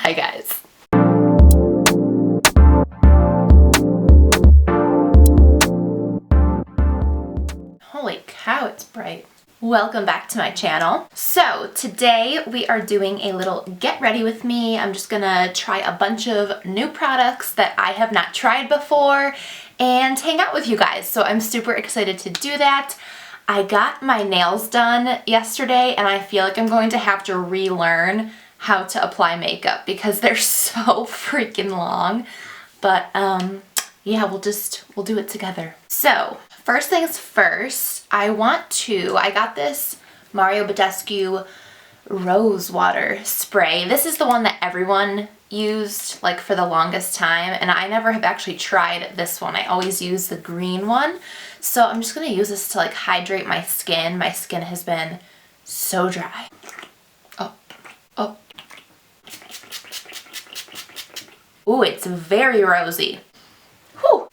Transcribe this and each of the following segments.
Hi guys. Holy cow, it's bright. Welcome back to my channel. So today we are doing a little get ready with me. I'm just gonna try a bunch of new products that I have not tried before and hang out with you guys. So I'm super excited to do that. I got my nails done yesterday and I feel like I'm going to have to relearn how to apply makeup because they're so freaking long. But yeah, we'll do it together. So first things first, I got this Badescu Rosewater spray. This is the one that everyone used like for the longest time, and I never have actually tried this one. I always use the green one. So I'm just gonna use this to like hydrate my skin. My skin has been so dry. Oh. Ooh, it's very rosy. Whew.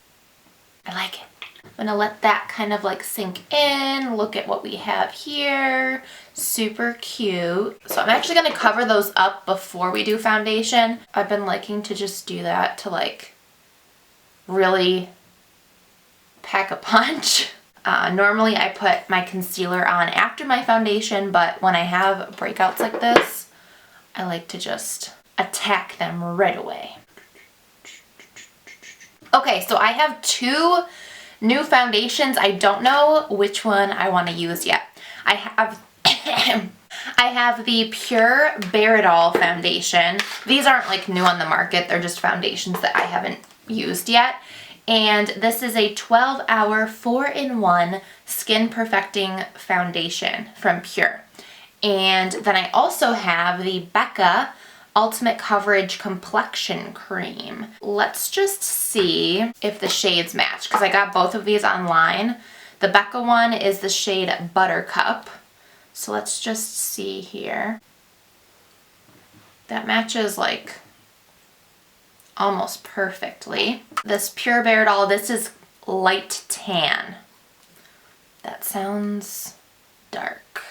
I like it. I'm gonna let that kind of like sink in. Look at what we have here. Super cute. So I'm actually gonna cover those up before we do foundation. I've been liking to just do that to like really pack a punch. Normally I put my concealer on after my foundation, but when I have breakouts like this, I like to just attack them right away. Okay, so I have two new foundations. I don't know which one I want to use yet. I have the Pure Baradol foundation. These aren't like new on the market. They're just foundations that I haven't used yet. And this is a 12-hour 4-in-1 skin perfecting foundation from Pure. And then I also have the Becca Ultimate Coverage Complexion Cream. Let's just see if the shades match, because I got both of these online. The Becca one is the shade Buttercup. So let's just see here. That matches like almost perfectly. This Pure Baradol, this is light tan. That sounds dark.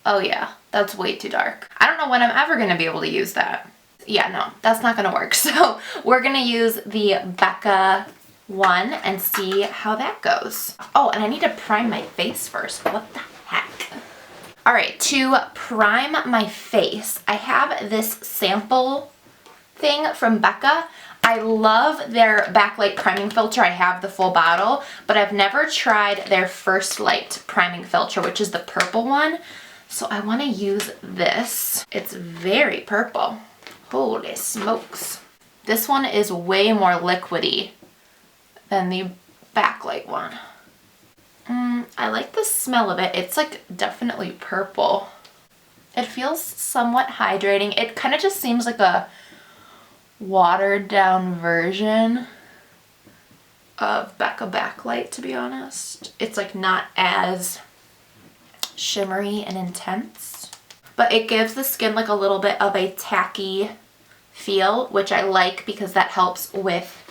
Oh yeah, that's way too dark. I don't know when I'm ever gonna be able to use that. Yeah, no, that's not gonna work. So we're gonna use the Becca one and see how that goes. Oh, and I need to prime my face first. What the heck? All right, to prime my face, I have this sample thing from Becca. I love their backlight priming filter. I have the full bottle, but I've never tried their First Light priming filter, which is the purple one. So I want to use this. It's very purple. Holy smokes. This one is way more liquidy than the backlight one. I like the smell of it. It's like definitely purple. It feels somewhat hydrating. It kind of just seems like a watered down version of Becca Backlight, to be honest. It's like not as shimmery and intense, but it gives the skin like a little bit of a tacky feel, which I like because that helps with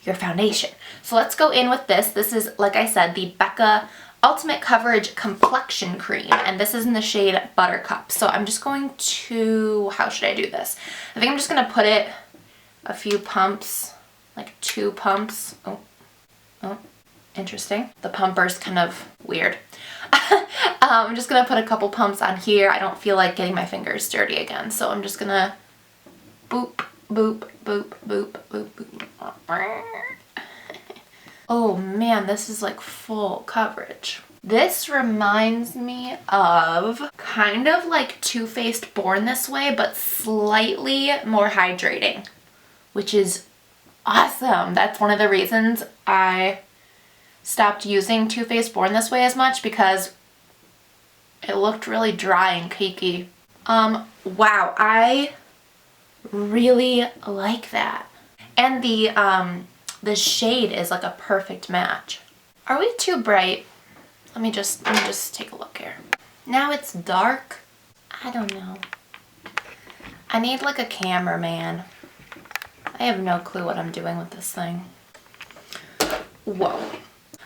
your foundation. So let's go in with this. This is, like I said, the Becca Ultimate Coverage Complexion Cream, and this is in the shade Buttercup. So I'm just going to, how should I do this? I think I'm just gonna put it a few pumps, like 2 pumps. Oh, interesting. The pumper's kind of weird. I'm just gonna put a couple pumps on here. I don't feel like getting my fingers dirty again, so I'm just gonna boop, boop, boop, boop, boop, boop. Oh man, this is like full coverage. This reminds me of kind of like Too Faced Born This Way, but slightly more hydrating, which is awesome. That's one of the reasons I stopped using Too Faced Born This Way as much, because it looked really dry and cakey. Wow, I really like that. And the shade is like a perfect match. Are we too bright? Let me just take a look here. Now it's dark. I don't know. I need like a cameraman. I have no clue what I'm doing with this thing. Whoa.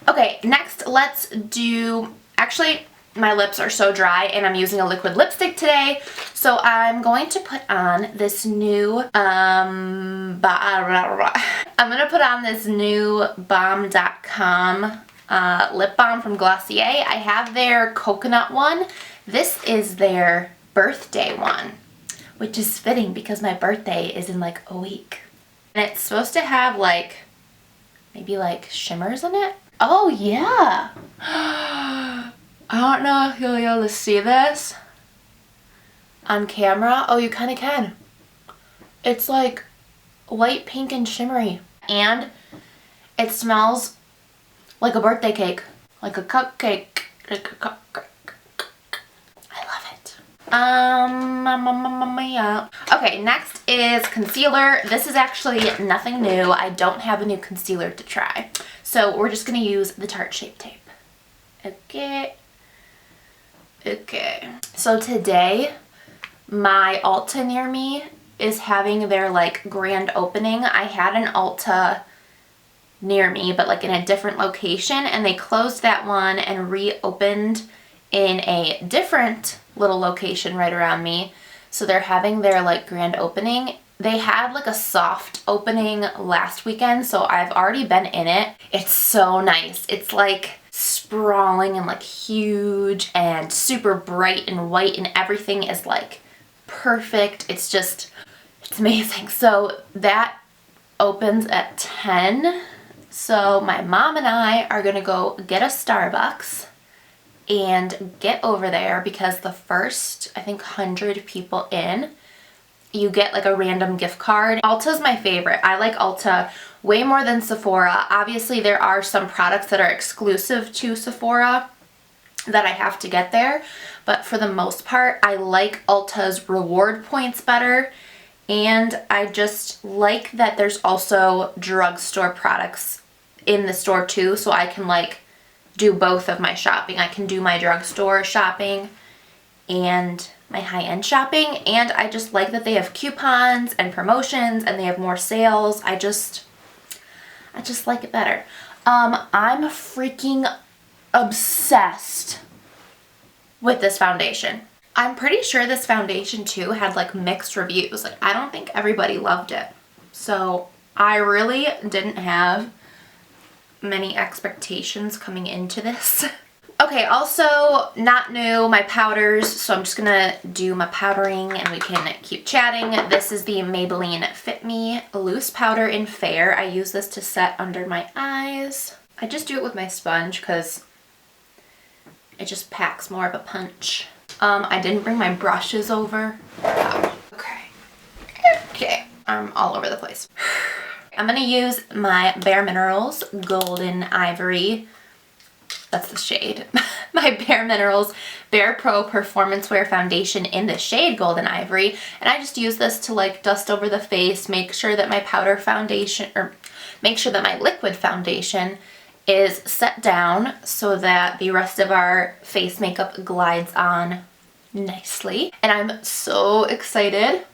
Okay, next let's do, actually my lips are so dry and I'm using a liquid lipstick today, So I'm going to put on this new, I'm gonna put on this new Balm.com lip balm from Glossier. I have their coconut one. This is their birthday one, which is fitting because my birthday is in like a week. And it's supposed to have like, maybe like shimmers in it. Oh yeah. I don't know if you'll be able to see this on camera. Oh, you kind of can. It's like light pink and shimmery. And it smells like a birthday cake. Like a cupcake. Like a cupcake. I love it. Yeah. Okay, next is concealer. This is actually nothing new. I don't have a new concealer to try. So we're just going to use the Tarte Shape Tape. Okay. Okay. So today, my Ulta near me is having their like grand opening. I had an Ulta near me, but like in a different location, and they closed that one and reopened in a different little location right around me. So they're having their like grand opening. They had like a soft opening last weekend, so I've already been in it. It's so nice. It's like sprawling and like huge and super bright and white, and everything is like perfect. It's amazing. So that opens at 10. So my mom and I are gonna go get a Starbucks and get over there because the first, I think, 100 people in, you get like a random gift card. Ulta's my favorite. I like Ulta way more than Sephora. Obviously, there are some products that are exclusive to Sephora that I have to get there, but for the most part, I like Ulta's reward points better. And I just like that there's also drugstore products in the store too, so I can like do both of my shopping. I can do my drugstore shopping and my high-end shopping, and I just like that they have coupons and promotions and they have more sales. I just like it better. I'm freaking obsessed with this foundation. I'm pretty sure this foundation too had like mixed reviews. Like, I don't think everybody loved it. So I really didn't have many expectations coming into this. Okay, also not new, my powders. So I'm just gonna do my powdering and we can keep chatting. This is the Maybelline Fit Me Loose Powder in Fair. I use this to set under my eyes. I just do it with my sponge because it just packs more of a punch. I didn't bring my brushes over. Oh, okay. I'm all over the place. I'm gonna use my Bare Minerals Golden Ivory. That's the shade. My Bare Minerals Bare Pro Performance Wear Foundation in the shade Golden Ivory. And I just use this to like dust over the face, make sure that my powder foundation, or make sure that my liquid foundation is set down so that the rest of our face makeup glides on nicely. And I'm so excited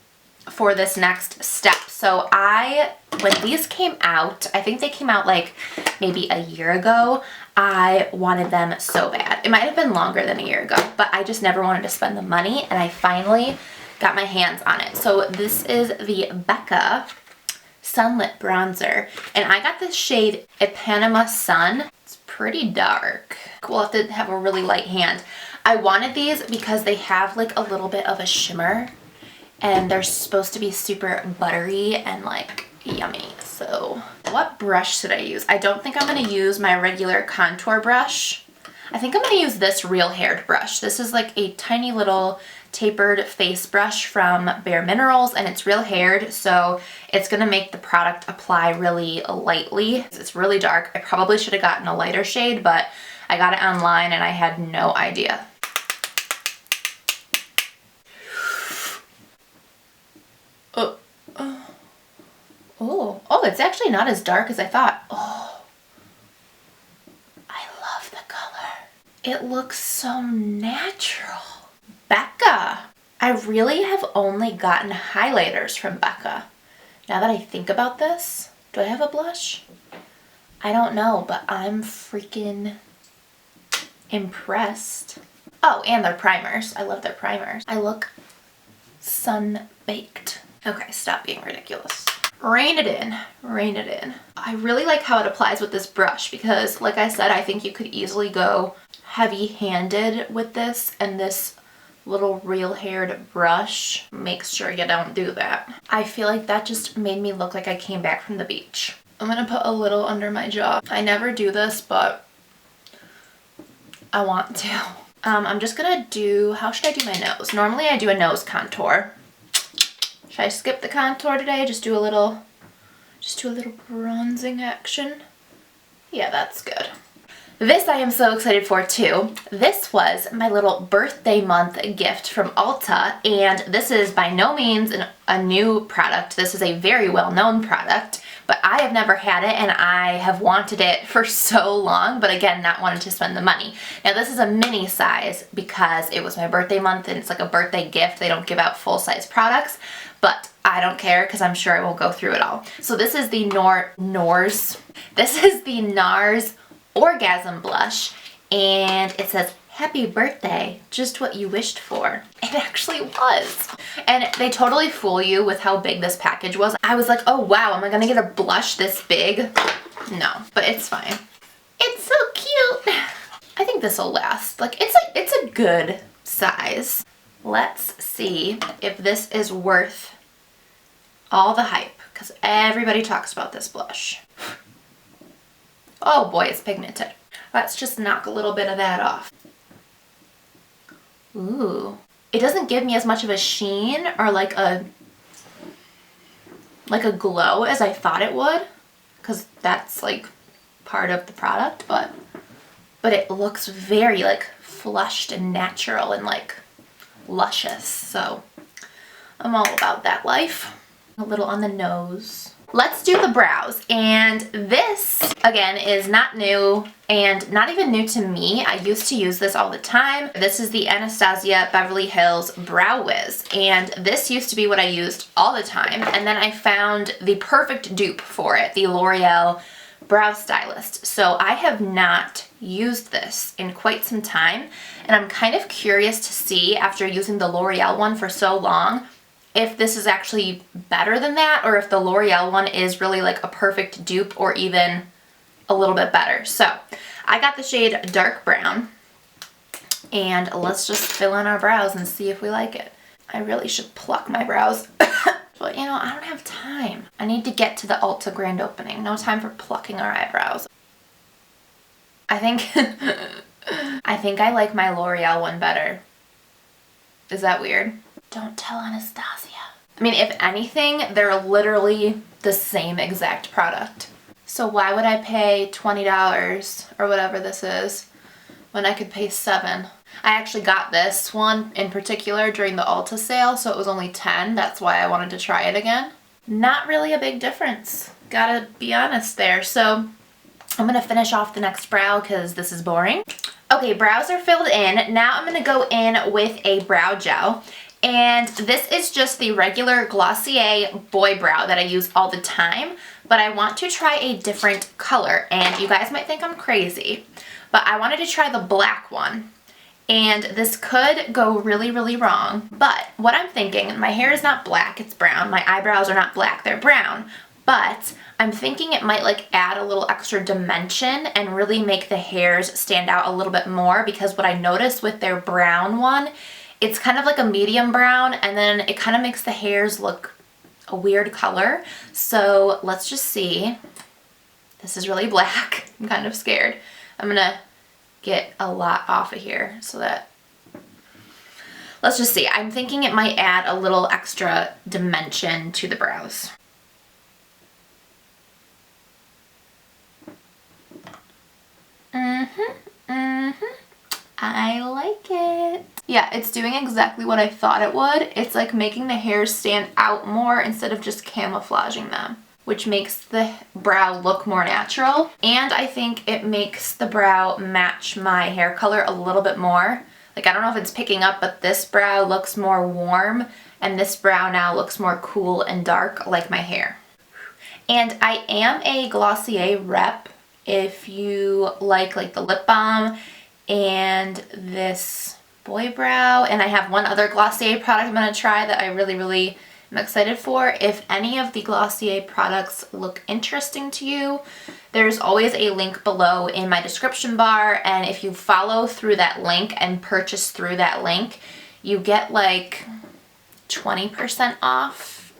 for this next step. So when these came out, I think they came out like maybe a year ago, I wanted them so bad. It might have been longer than a year ago, but I just never wanted to spend the money, and I finally got my hands on it. So this is the Becca Sunlit Bronzer, and I got this shade Ipanema Sun. It's pretty dark. We'll have to have a really light hand. I wanted these because they have like a little bit of a shimmer, and they're supposed to be super buttery and like yummy. So what brush should I use? I don't think I'm going to use my regular contour brush. I think I'm going to use this real haired brush. This is like a tiny little tapered face brush from Bare Minerals, and it's real haired, so it's going to make the product apply really lightly. It's really dark. I probably should have gotten a lighter shade, but I got it online and I had no idea. Oh, it's actually not as dark as I thought. Oh, I love the color. It looks so natural. Becca. I really have only gotten highlighters from Becca. Now that I think about this, do I have a blush? I don't know, but I'm freaking impressed. Oh, and their primers. I love their primers. I look sun-baked. Okay, stop being ridiculous. Rein it in, rein it in. I really like how it applies with this brush because, like I said, I think you could easily go heavy-handed with this, and this little real-haired brush makes sure you don't do that. I feel like that just made me look like I came back from the beach. I'm gonna put a little under my jaw. I never do this, but I want to. I'm just gonna do, how should I do my nose? Normally I do a nose contour. Should I skip the contour today? Just do a little bronzing action. Yeah, that's good. This I am so excited for too. This was my little birthday month gift from Ulta, and this is by no means a new product. This is a very well-known product, but I have never had it and I have wanted it for so long, but again, not wanting to spend the money. Now this is a mini size because it was my birthday month and it's like a birthday gift. They don't give out full-size products, but I don't care because I'm sure I will go through it all. So this is the NARS Orgasm Blush, and it says, "Happy birthday, just what you wished for." It actually was. And they totally fool you with how big this package was. I was like, oh wow, am I gonna get a blush this big? No, but it's fine. It's so cute. I think this will last. It's a good size. Let's see if this is worth all the hype, because everybody talks about this blush. Oh boy, it's pigmented. Let's just knock a little bit of that off. Ooh. It doesn't give me as much of a sheen or like a glow as I thought it would, because that's like part of the product, but it looks very like flushed and natural and like luscious. So I'm all about that life. A little on the nose. Let's do the brows, and this again is not new and not even new to me. I used to use this all the time. This is the Anastasia Beverly Hills Brow Wiz, and this used to be what I used all the time, and then I found the perfect dupe for it, the L'Oreal Brow Stylist. So I have not used this in quite some time, and I'm kind of curious to see, after using the L'Oreal one for so long, if this is actually better than that, or if the L'Oreal one is really like a perfect dupe or even a little bit better. So I got the shade Dark Brown, and let's just fill in our brows and see if we like it. I really should pluck my brows, but you know, I don't have time. I need to get to the Ulta grand opening. No time for plucking our eyebrows. I think I like my L'Oreal one better. Is that weird? Don't tell Anastasia. I mean, if anything, they're literally the same exact product. So why would I pay $20 or whatever this is when I could pay $7? I actually got this one in particular during the Ulta sale, so it was only $10. That's why I wanted to try it again. Not really a big difference. Gotta be honest there. So I'm gonna finish off the next brow because this is boring. Okay, brows are filled in. Now I'm gonna go in with a brow gel. And this is just the regular Glossier Boy Brow that I use all the time, but I want to try a different color, and you guys might think I'm crazy, but I wanted to try the black one, and this could go really, really wrong. But what I'm thinking, my hair is not black, it's brown, my eyebrows are not black, they're brown, but I'm thinking it might like add a little extra dimension and really make the hairs stand out a little bit more, because what I noticed with their brown one, it's kind of like a medium brown, and then it kind of makes the hairs look a weird color. So let's just see. This is really black. I'm kind of scared. I'm gonna get a lot off of here so that, let's just see. I'm thinking it might add a little extra dimension to the brows. I like it. Yeah, it's doing exactly what I thought it would. It's like making the hairs stand out more instead of just camouflaging them, which makes the brow look more natural. And I think it makes the brow match my hair color a little bit more. Like, I don't know if it's picking up, but this brow looks more warm, and this brow now looks more cool and dark like my hair. And I am a Glossier rep if you like the lip balm and this Boy Brow, and I have one other Glossier product I'm going to try that I really am excited for. If any of the Glossier products look interesting to you, there's always a link below in my description bar, and if you follow through that link and purchase through that link, you get like 20% off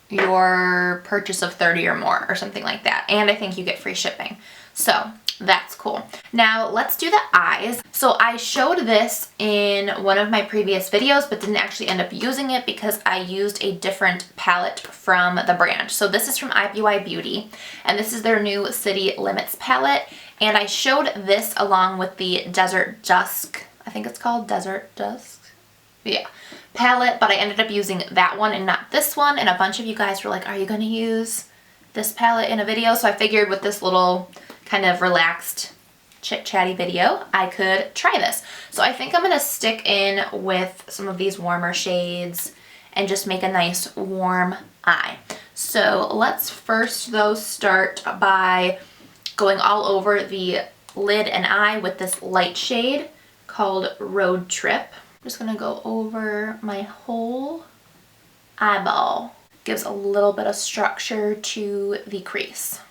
your purchase of 30 or more or something like that, and I think you get free shipping. So that's cool. Now let's do the eyes. So I showed this in one of my previous videos but didn't actually end up using it because I used a different palette from the brand. So this is from IBY Beauty, and this is their new City Limits palette, and I showed this along with the Desert Dusk, I think it's called Desert Dusk, yeah, palette, but I ended up using that one and not this one, and a bunch of you guys were like, are you going to use this palette in a video? So I figured with this little kind of relaxed chit-chatty video, I could try this. So I think I'm going to stick in with some of these warmer shades and just make a nice warm eye. So let's first though start by going all over the lid and eye with this light shade called Road Trip. I'm just going to go over my whole eyeball. Gives a little bit of structure to the crease.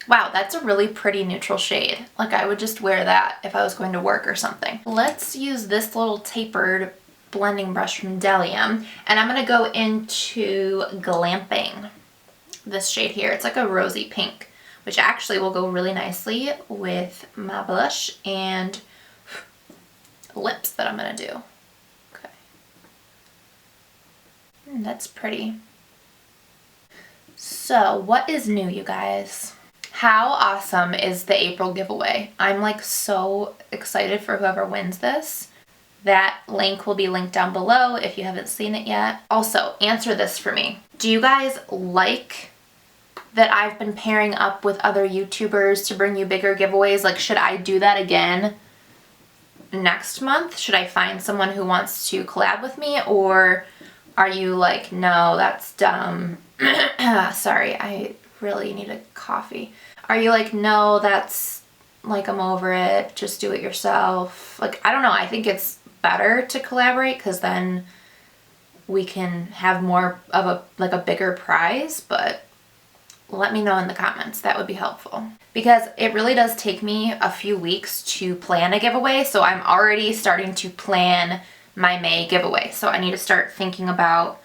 Wow, that's a really pretty neutral shade. Like I would just wear that if I was going to work or something. Let's use this little tapered blending brush from GRWM, and I'm gonna go into Glamping. This shade here, it's like a rosy pink, which actually will go really nicely with my blush and lips that I'm gonna do. Okay. That's pretty. So what is new, you guys? How awesome is the April giveaway? I'm like so excited for whoever wins this. That link will be linked down below if you haven't seen it yet. Also, answer this for me. Do you guys like that I've been pairing up with other YouTubers to bring you bigger giveaways? Like, should I do that again next month? Should I find someone who wants to collab with me? Or are you like, no, that's dumb. Sorry, I really need a coffee. Are you like, no, that's like, I'm over it, just do it yourself? Like, I don't know, I think it's better to collaborate because then we can have more of a, like a bigger prize, but let me know in the comments, that would be helpful. Because it really does take me a few weeks to plan a giveaway, so I'm already starting to plan my May giveaway. So I need to start thinking about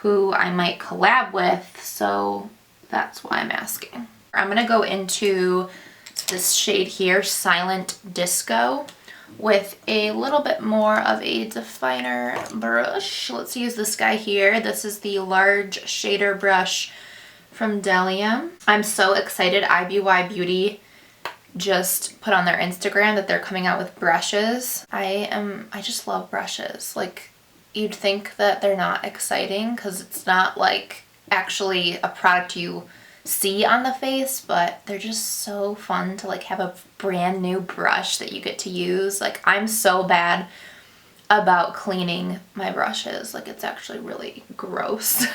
who I might collab with, so that's why I'm asking. I'm gonna go into this shade here, Silent Disco, with a little bit more of a definer brush. Let's use this guy here. This is the large shader brush from GRWM. I'm so excited. IBY Beauty just put on their Instagram that they're coming out with brushes. I just love brushes. Like, you'd think that they're not exciting because it's not like actually a product you see on the face, but they're just so fun to like have a brand new brush that you get to use. Like, I'm so bad about cleaning my brushes. Like, it's actually really gross.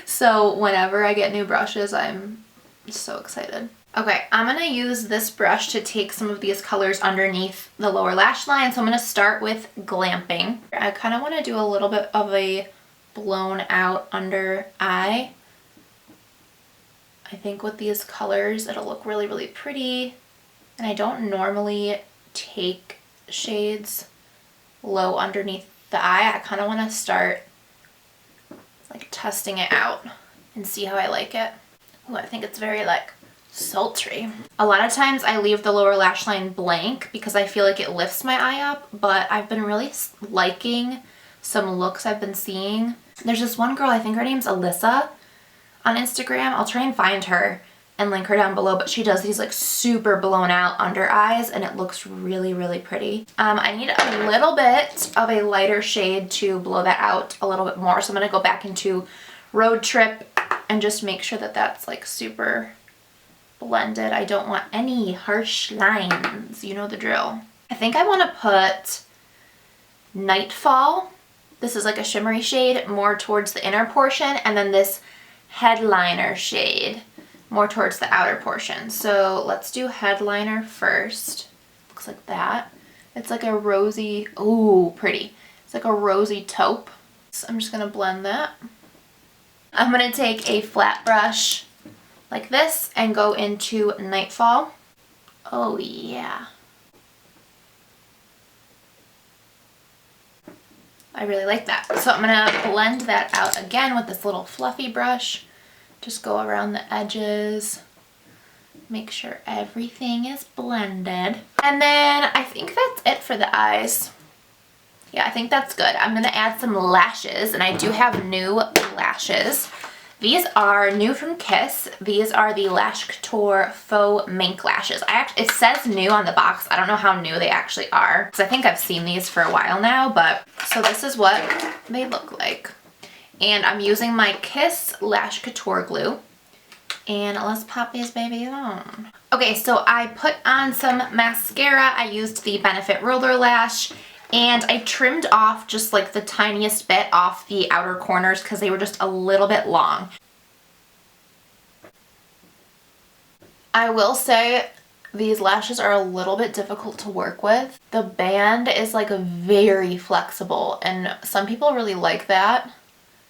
So whenever I get new brushes, I'm so excited. Okay, I'm gonna use this brush to take some of these colors underneath the lower lash line. So I'm gonna start with Glamping. I kind of want to do a little bit of a blown out under eye. I think with these colors it'll look really pretty, and I don't normally take shades low underneath the eye. I kind of want to start like testing it out and see how I like it. Ooh, I think it's very like sultry. A lot of times I leave the lower lash line blank because I feel like it lifts my eye up, but I've been really liking some looks I've been seeing. There's this one girl, I think her name's Alyssa, on Instagram. I'll try and find her and link her down below, but she does these like super blown out under eyes and it looks really pretty. I need a little bit of a lighter shade to blow that out a little bit more, so I'm gonna go back into Road Trip and just make sure that that's like super blended. I don't want any harsh lines, you know the drill. I think I want to put Nightfall, this is like a shimmery shade, more towards the inner portion, and then this Headliner shade more towards the outer portion. So let's do Headliner first. Looks like that. It's like a rosy, ooh, pretty. It's like a rosy taupe. So I'm just gonna blend that. I'm gonna take a flat brush like this and go into Nightfall. Oh yeah. I really like that. So I'm gonna blend that out again with this little fluffy brush. Just go around the edges. Make sure everything is blended. And then I think that's it for the eyes. Yeah, I think that's good. I'm gonna add some lashes, and I do have new lashes. These are new from Kiss. These are the Lash Couture Faux Mink Lashes. It says new on the box. I don't know how new they actually are, because I think I've seen these for a while now, but so this is what they look like. And I'm using my Kiss Lash Couture glue. And let's pop these babies on. Okay, so I put on some mascara. I used the Benefit Roller Lash, and I trimmed off just like the tiniest bit off the outer corners because they were just a little bit long. I will say these lashes are a little bit difficult to work with. The band is like very flexible, and some people really like that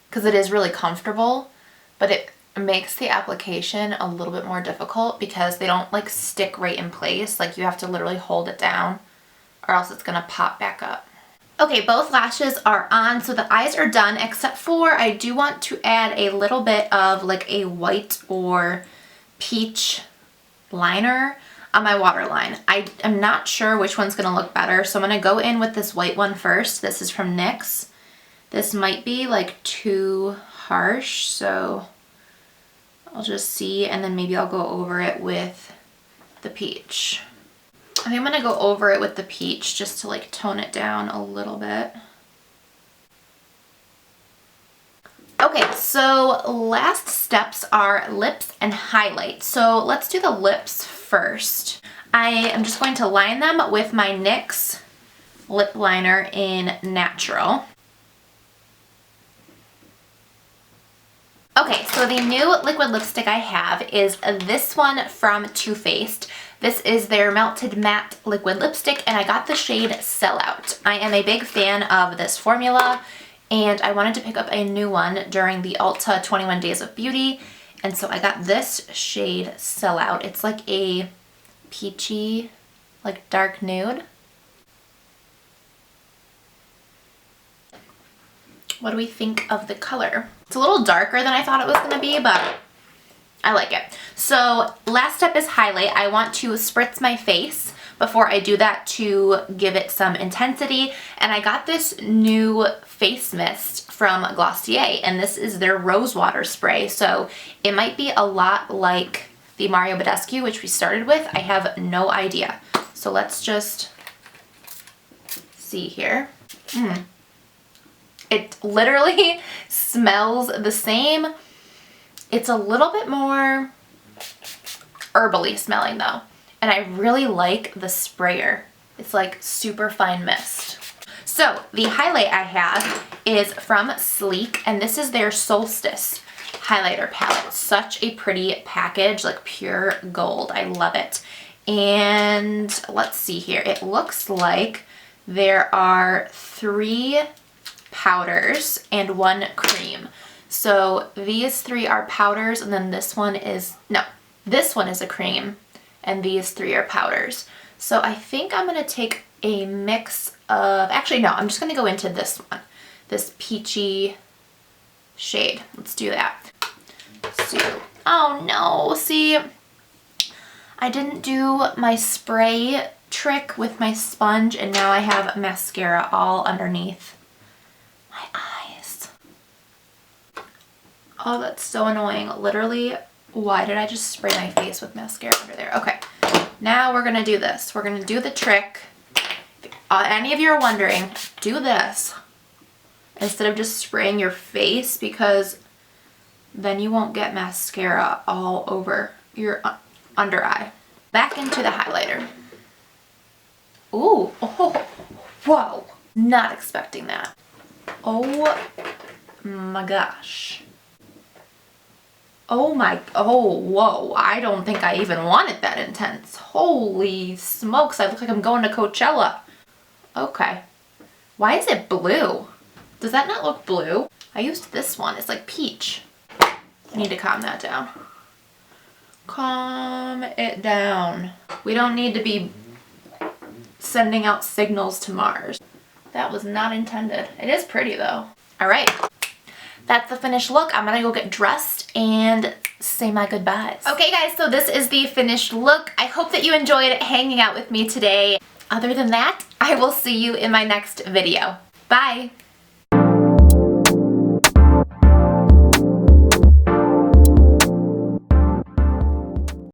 because it is really comfortable, but it makes the application a little bit more difficult because they don't like stick right in place. Like you have to literally hold it down or else it's gonna pop back up. Okay, both lashes are on, so the eyes are done, except for I do want to add a little bit of like a white or peach liner on my waterline. I am not sure which one's gonna look better, so I'm gonna go in with this white one first. This is from NYX. This might be like too harsh, so I'll just see, and then maybe I'll go over it with the peach. I think I'm gonna go over it with the peach just to like tone it down a little bit. Okay, so last steps are lips and highlights. So let's do the lips first. I am just going to line them with my NYX lip liner in Natural. Okay, so the new liquid lipstick I have is this one from Too Faced. This is their Melted Matte Liquid Lipstick, and I got the shade Sellout. I am a big fan of this formula, and I wanted to pick up a new one during the Ulta 21 Days of Beauty, and so I got this shade Sellout. It's like a peachy, like dark nude. What do we think of the color? It's a little darker than I thought it was going to be, but I like it. So last step is highlight. I want to spritz my face before I do that to give it some intensity. And I got this new face mist from Glossier, and this is their Rosewater spray. So it might be a lot like the Mario Badescu, which we started with. I have no idea. So let's just see here. It literally smells the same. It's a little bit more herbally smelling though. And I really like the sprayer. It's like super fine mist. So the highlight I have is from Sleek, and this is their Solstice highlighter palette. Such a pretty package, like pure gold. I love it. And let's see here. It looks like there are 3 powders and 1 cream. So these 3 are powders, and then this one is a cream, and these 3 are powders. So I think I'm going to take a mix of, actually no, I'm just going to go into this one, this peachy shade. Let's do that. So, oh no, see, I didn't do my spray trick with my sponge, and now I have mascara all underneath my eyes. Oh, that's so annoying. Literally, why did I just spray my face with mascara under there? Okay, now we're gonna do this. We're gonna do the trick. If any of you are wondering, do this instead of just spraying your face, because then you won't get mascara all over your under eye. Back into the highlighter. Ooh, oh, whoa, not expecting that. Oh my gosh. Oh, whoa, I don't think I even want it that intense. Holy smokes, I look like I'm going to Coachella. Okay. Why is it blue? Does that not look blue? I used this one. It's like peach. I need to calm that down. Calm it down. We don't need to be sending out signals to Mars. That was not intended. It is pretty though. All right. That's the finished look. I'm gonna go get dressed and say my goodbyes. Okay guys, so this is the finished look. I hope that you enjoyed hanging out with me today. Other than that, I will see you in my next video. Bye.